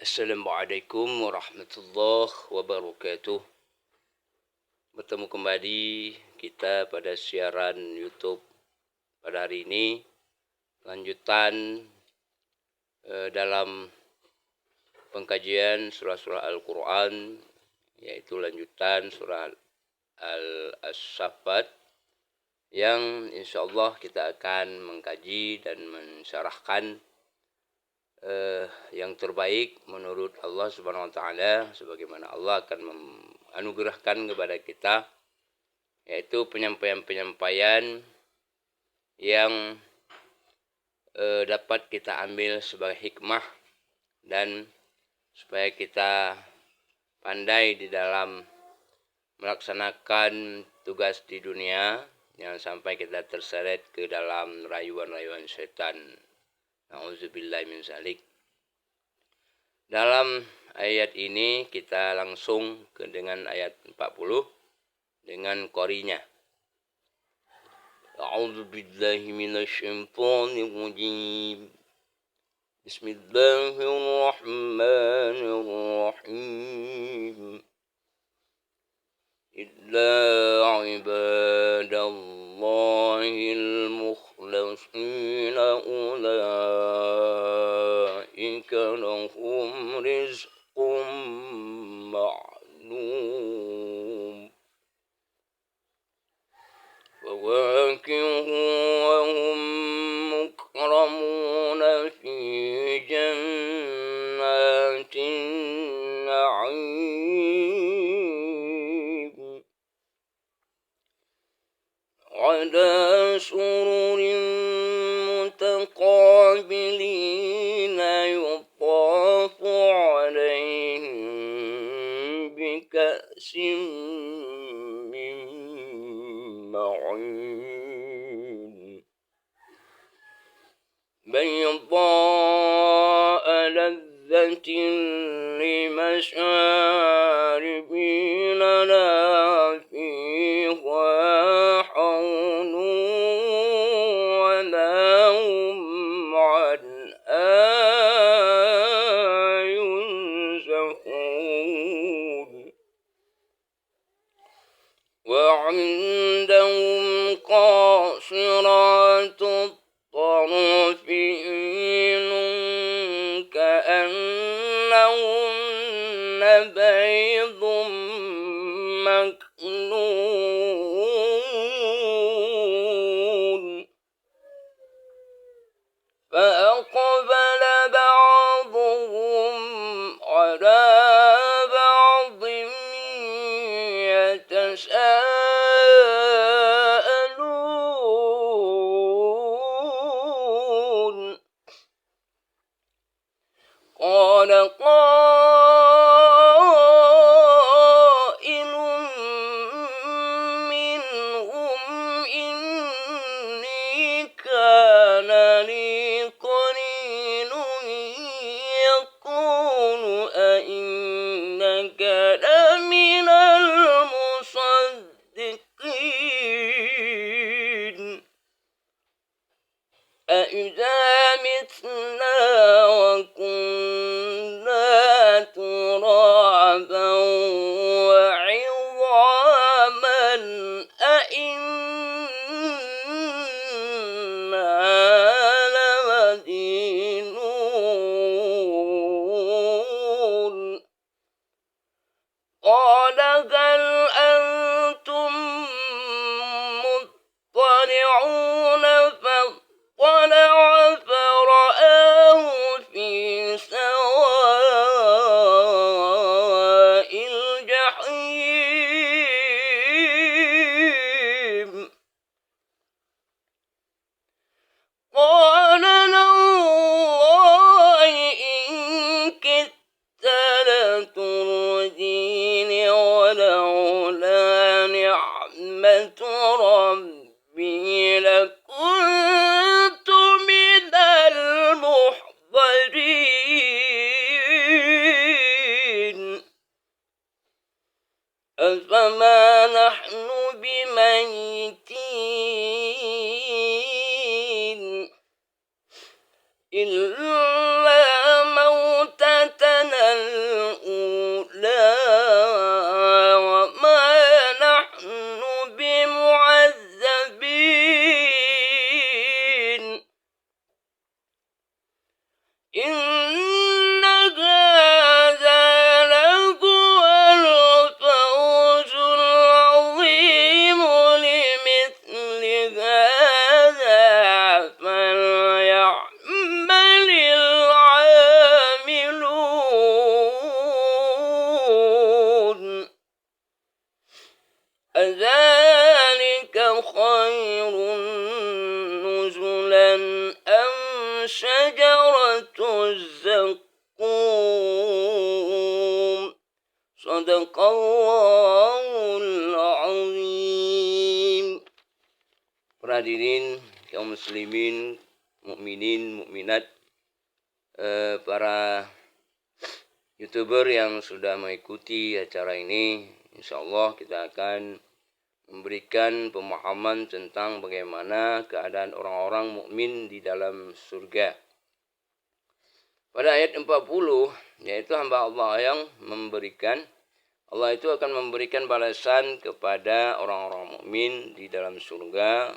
Assalamualaikum warahmatullahi wabarakatuh. Bertemu kembali kita pada siaran YouTube pada hari ini. Lanjutan dalam pengkajian surah-surah Al-Quran, yaitu lanjutan surah Al-Saffat, yang insyaAllah kita akan mengkaji dan mensyarahkan yang terbaik menurut Allah Subhanahu Wa Taala, sebagaimana Allah akan menganugerahkan kepada kita, yaitu penyampaian-penyampaian yang dapat kita ambil sebagai hikmah dan supaya kita pandai di dalam melaksanakan tugas di dunia, jangan sampai kita terseret ke dalam rayuan-rayuan setan. Nauzubillahi min zalik. Dalam ayat ini kita langsung dengan ayat 40 dengan qorinya. A'udzubillahi minasyaitonir rajim. Bismillahirrahmanirrahim. Illa ibadallahil mukhlashina ulaika lahum rizqum ma'lum. Fawakihu wa hum mukramuna fi jannatin na'im ala sururin mutaqabilina yutafu alaihim bika'sin min ma'in bayda'a ladzatin limasharibina la fiha haun wa lahum anha yunzafun wa 'indahum qasiratut طرف عين كأنهن بيض مكنون فأقبل بعضهم على بعض يتساءلون قال قائل منهم إني كان لي قرين يقول أئنك لمن المصدقين أإذا متنا وكنا ترابا وعظاما أإنا لمدينون قال هل أنتم مطلعون فاطلع فرآه في سواء الجحيم قال والله إن كدت لتردين ولولا نعمة ربي لكنت من المحضرين أفما نحن بميتين إلا موتتنا الأولى وما نحن بمعذبين إن هذا لهو الفوز العظيم لمثل هذا فليعمل العاملون أذلك خير نزلا أم شجرة الزقوم صدق الله العظيم. Para hadirin kaum muslimin, mukminin, mukminat, para YouTuber yang sudah mengikuti acara ini, insyaallah kita akan memberikan pemahaman tentang bagaimana keadaan orang-orang mukmin di dalam surga. Pada ayat 40, yaitu hamba Allah yang Allah itu akan memberikan balasan kepada orang-orang mukmin di dalam surga,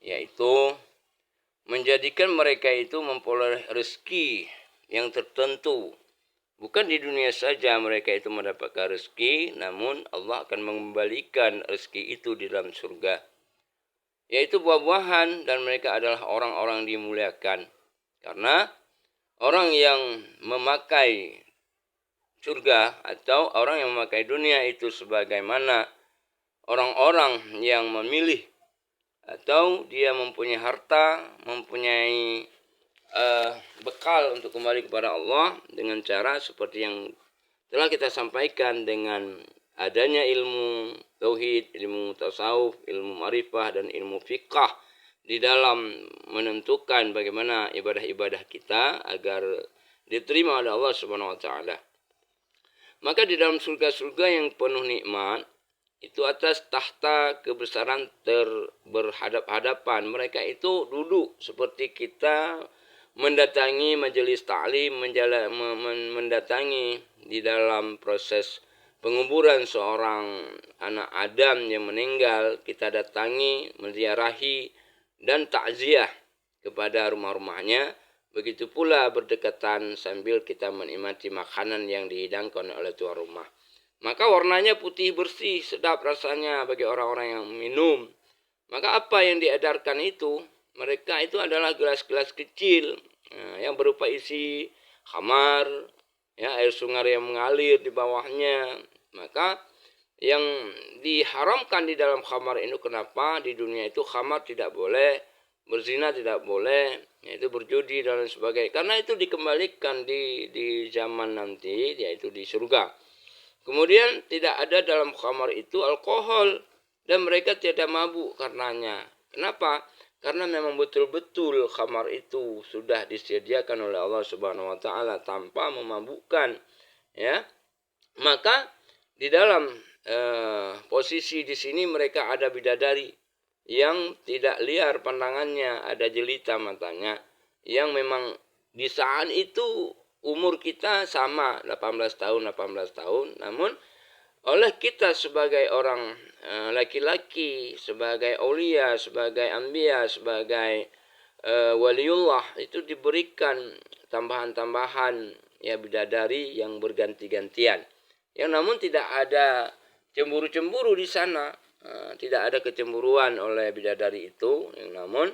yaitu menjadikan mereka itu memperoleh rezeki yang tertentu. Bukan di dunia saja mereka itu mendapatkan rezeki, namun Allah akan mengembalikan rezeki itu di dalam surga. Yaitu buah-buahan, dan mereka adalah orang-orang dimuliakan. Karena orang yang memakai surga atau orang yang memakai dunia itu sebagaimana orang-orang yang memilih atau dia mempunyai harta, mempunyai bekal untuk kembali kepada Allah dengan cara seperti yang telah kita sampaikan, dengan adanya ilmu tauhid, ilmu tasawuf, ilmu ma'rifah, dan ilmu fiqh di dalam menentukan bagaimana ibadah-ibadah kita agar diterima oleh Allah Subhanahu wa taala. Maka di dalam surga-surga yang penuh nikmat itu atas tahta kebesaran berhadap-hadapan, mereka itu duduk seperti kita mendatangi majelis ta'lim, mendatangi di dalam proses penguburan seorang anak Adam yang meninggal, kita datangi, menziarahi dan takziah kepada rumah-rumahnya. Begitu pula berdekatan sambil kita menikmati makanan yang dihidangkan oleh tuan rumah. Maka warnanya putih bersih, sedap rasanya bagi orang-orang yang minum. Maka apa yang diedarkan itu, mereka itu adalah gelas-gelas kecil yang berupa isi khamar, ya, air sungai yang mengalir di bawahnya. Maka yang diharamkan di dalam khamar itu, kenapa? Di dunia itu khamar tidak boleh, berzina tidak boleh, yaitu berjudi dan lain sebagainya. Karena itu dikembalikan di zaman nanti, yaitu di surga. Kemudian tidak ada dalam khamar itu alkohol, dan mereka tidak mabuk karenanya. Kenapa? Karena memang betul-betul khamar itu sudah disediakan oleh Allah Subhanahu wa taala tanpa memabukkan, ya. Maka di dalam posisi di sini mereka ada bidadari yang tidak liar pandangannya, ada jelita matanya, yang memang di saat itu umur kita sama 18 tahun, namun oleh kita sebagai orang laki-laki, sebagai aulia, sebagai anbiya, sebagai waliullah, itu diberikan tambahan-tambahan, ya, bidadari yang berganti-gantian. Yang namun tidak ada cemburu-cemburu di sana, tidak ada kecemburuan oleh bidadari itu. Yang namun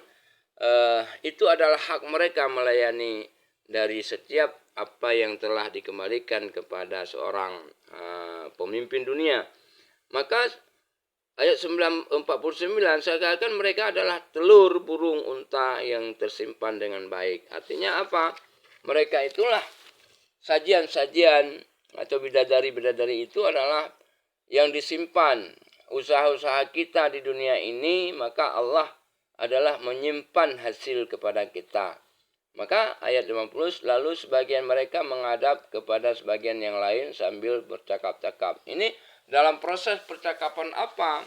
itu adalah hak mereka melayani dari setiap apa yang telah dikembalikan kepada seorang pemimpin dunia. Maka ayat 49, seakan-akan mereka adalah telur burung unta yang tersimpan dengan baik. Artinya apa? Mereka itulah sajian-sajian atau bidadari-bidadari itu adalah yang disimpan. Usaha-usaha kita di dunia ini, maka Allah adalah menyimpan hasil kepada kita. Maka ayat 50, lalu sebagian mereka menghadap kepada sebagian yang lain sambil bercakap-cakap. Ini dalam proses percakapan apa?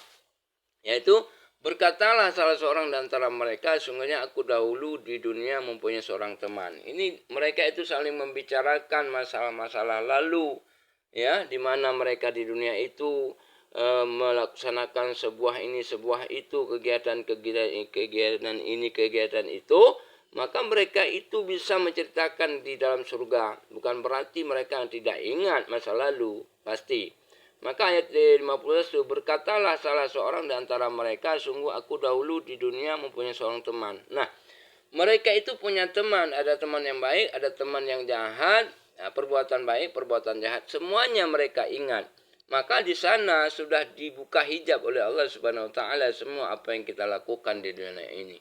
Yaitu Berkatalah salah seorang di antara mereka, sungguhnya aku dahulu di dunia mempunyai seorang teman. Ini mereka itu saling membicarakan masalah-masalah lalu, ya, di mana mereka di dunia itu melaksanakan sebuah ini, sebuah itu, kegiatan ini, kegiatan itu, maka mereka itu bisa menceritakan di dalam surga. Bukan berarti mereka tidak ingat masa lalu, pasti. Maka ayat 51, berkatalah salah seorang di antara mereka, sungguh aku dahulu di dunia mempunyai seorang teman. Nah, mereka itu punya teman, ada teman yang baik, ada teman yang jahat, perbuatan baik, perbuatan jahat, semuanya mereka ingat. Maka di sana sudah dibuka hijab oleh Allah Subhanahu wa taala semua apa yang kita lakukan di dunia ini.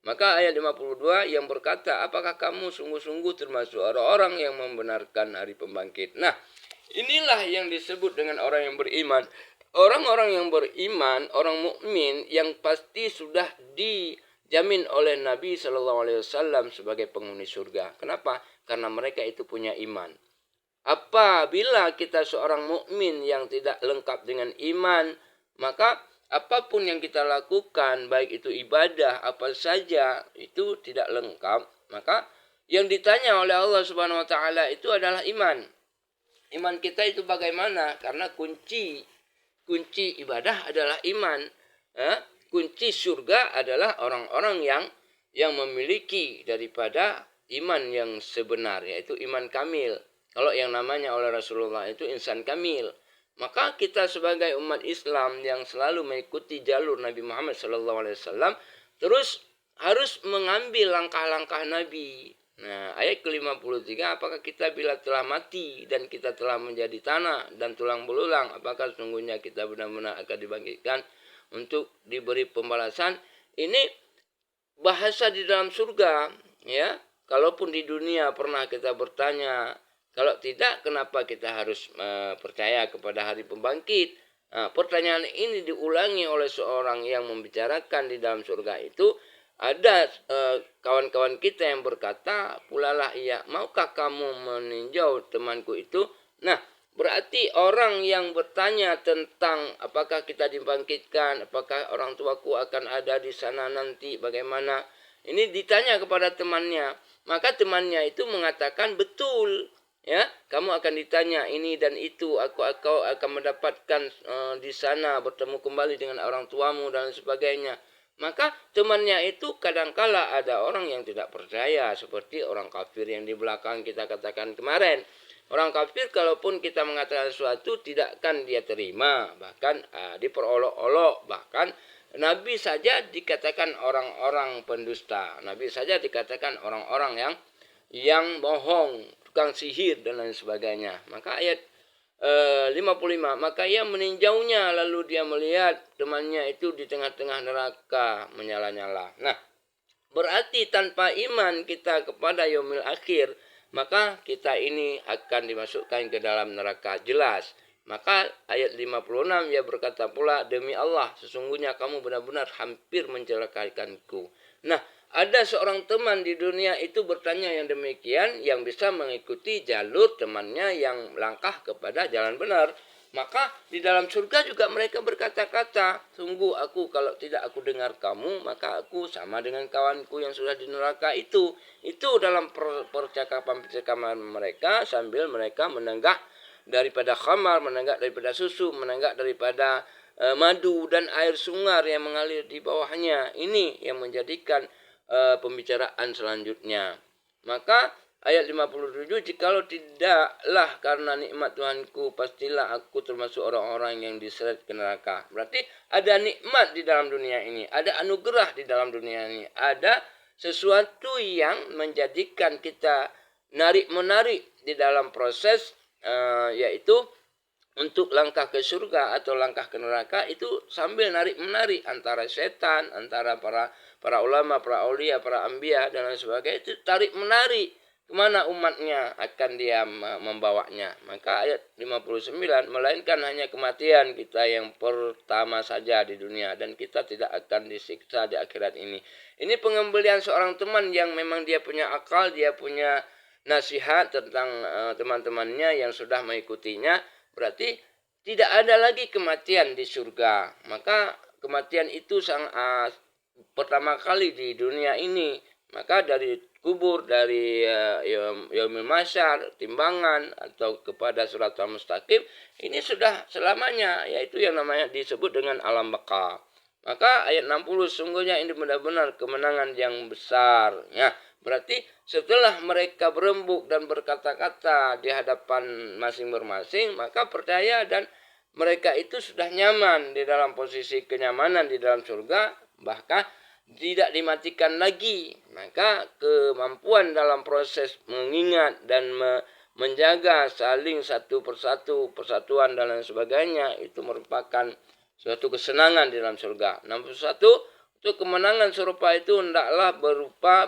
Maka ayat 52 yang berkata, apakah kamu sungguh-sungguh termasuk orang-orang yang membenarkan hari pembangkit? Nah, inilah yang disebut dengan orang yang beriman. Orang-orang yang beriman, orang mukmin yang pasti sudah dijamin oleh Nabi Shallallahu Alaihi Wasallam sebagai penghuni surga. Kenapa? Karena mereka itu punya iman. Apabila kita seorang mukmin yang tidak lengkap dengan iman, maka apapun yang kita lakukan, baik itu ibadah apa saja, itu tidak lengkap. Maka yang ditanya oleh Allah Subhanahu Wa Taala itu adalah iman. Iman kita itu bagaimana? Karena kunci ibadah adalah iman. Kunci surga adalah orang-orang yang memiliki daripada iman yang sebenar, yaitu iman kamil. Kalau yang namanya oleh Rasulullah itu insan kamil. Maka kita sebagai umat Islam yang selalu mengikuti jalur Nabi Muhammad SAW terus harus mengambil langkah-langkah Nabi. Nah, ayat ke-53, apakah kita bila telah mati dan kita telah menjadi tanah dan tulang belulang, apakah sesungguhnya kita benar-benar akan dibangkitkan untuk diberi pembalasan? Ini bahasa di dalam surga, ya. Kalaupun di dunia pernah kita bertanya, kalau tidak kenapa kita harus percaya kepada hari pembangkit? Nah, pertanyaan ini diulangi oleh seorang yang membicarakan di dalam surga itu. Ada kawan-kawan kita yang berkata, pulalah ia, maukah kamu meninjau temanku itu? Nah, berarti orang yang bertanya tentang apakah kita dibangkitkan, apakah orang tuaku akan ada di sana nanti, bagaimana? Ini ditanya kepada temannya. Maka temannya itu mengatakan, betul. Ya, kamu akan ditanya ini dan itu, aku akan mendapatkan di sana, bertemu kembali dengan orang tuamu dan sebagainya. Maka temannya itu kadangkala ada orang yang tidak percaya, seperti orang kafir yang di belakang kita katakan kemarin. Orang kafir kalaupun kita mengatakan sesuatu tidak akan dia terima, bahkan diperolok-olok, bahkan Nabi saja dikatakan orang-orang pendusta, Nabi saja dikatakan orang-orang yang bohong, tukang sihir dan lain sebagainya. Maka ayat 55, maka ia meninjaunya lalu dia melihat temannya itu di tengah-tengah neraka menyala-nyala. Nah, berarti tanpa iman kita kepada yaumil akhir, maka kita ini akan dimasukkan ke dalam neraka jelas. Maka ayat 56 ia berkata pula, demi Allah sesungguhnya kamu benar-benar hampir mencelakakanku. Nah, ada seorang teman di dunia itu bertanya yang demikian, yang bisa mengikuti jalur temannya yang melangkah kepada jalan benar. Maka di dalam surga juga mereka berkata-kata, sungguh aku kalau tidak aku dengar kamu, maka aku sama dengan kawanku yang sudah di neraka itu. Itu dalam percakapan mereka sambil mereka menenggak daripada khamar, menenggak daripada susu, menenggak daripada madu dan air sungai yang mengalir di bawahnya. Ini yang menjadikan pembicaraan selanjutnya. Maka ayat 57, jikalau tidaklah karena nikmat Tuhanku, pastilah aku termasuk orang-orang yang diseret ke neraka. Berarti ada nikmat di dalam dunia ini, ada anugerah di dalam dunia ini, ada sesuatu yang menjadikan kita menarik di dalam proses yaitu untuk langkah ke surga atau langkah ke neraka itu sambil narik-menarik antara setan, antara para ulama, para aulia, para anbiya dan lain sebagainya, itu tarik-menarik kemana umatnya akan dia membawanya. Maka ayat 59, melainkan hanya kematian kita yang pertama saja di dunia dan kita tidak akan disiksa di akhirat ini. Ini pengembalian seorang teman yang memang dia punya akal, dia punya nasihat tentang teman-temannya yang sudah mengikutinya. Berarti tidak ada lagi kematian di surga. Maka kematian itu pertama kali di dunia ini, maka dari kubur, dari yaumil mahsyar, timbangan atau kepada siratal mustaqim, ini sudah selamanya, yaitu yang namanya disebut dengan alam baka. Maka ayat 60 sungguhnya ini benar-benar kemenangan yang besar. Ya, berarti setelah mereka berembuk dan berkata-kata di hadapan masing-masing, maka percaya dan mereka itu sudah nyaman di dalam posisi kenyamanan di dalam surga, bahkan tidak dimatikan lagi. Maka kemampuan dalam proses mengingat dan menjaga saling satu persatu, persatuan dan lain sebagainya, itu merupakan suatu kesenangan di dalam surga. 61, untuk kemenangan serupa itu hendaklah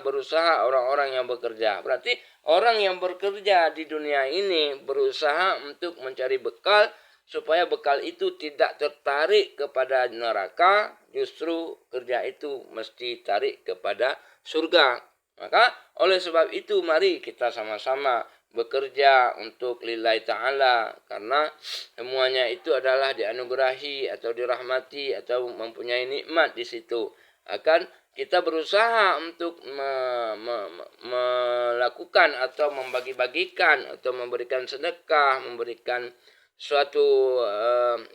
berusaha orang-orang yang bekerja. Berarti orang yang bekerja di dunia ini berusaha untuk mencari bekal, supaya bekal itu tidak tertarik kepada neraka, justru kerja itu mesti tarik kepada surga. Maka oleh sebab itu mari kita sama-sama bekerja untuk lillahi ta'ala, karena semuanya itu adalah dianugerahi atau dirahmati atau mempunyai nikmat di situ. Akan kita berusaha untuk melakukan atau membagi-bagikan atau memberikan sedekah, memberikan suatu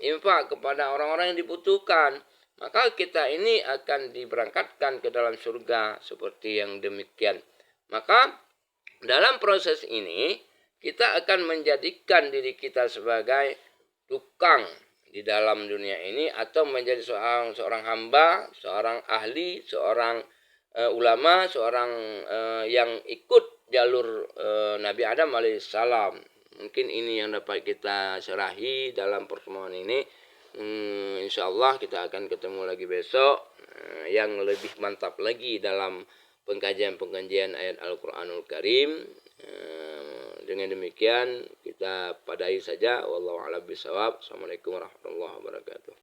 infak kepada orang-orang yang dibutuhkan, maka kita ini akan diberangkatkan ke dalam surga seperti yang demikian. Maka dalam proses ini kita akan menjadikan diri kita sebagai tukang di dalam dunia ini, atau menjadi seorang hamba, seorang ahli, seorang ulama, seorang yang ikut jalur Nabi Adam alaihissalam. Mungkin ini yang dapat kita serahi dalam pertemuan ini. Insya Allah kita akan ketemu lagi besok yang lebih mantap lagi dalam pengkajian ayat Al-Quranul Karim. Dengan demikian kita padai saja. Wallahu a'lam bishawab. Assalamualaikum warahmatullahi wabarakatuh.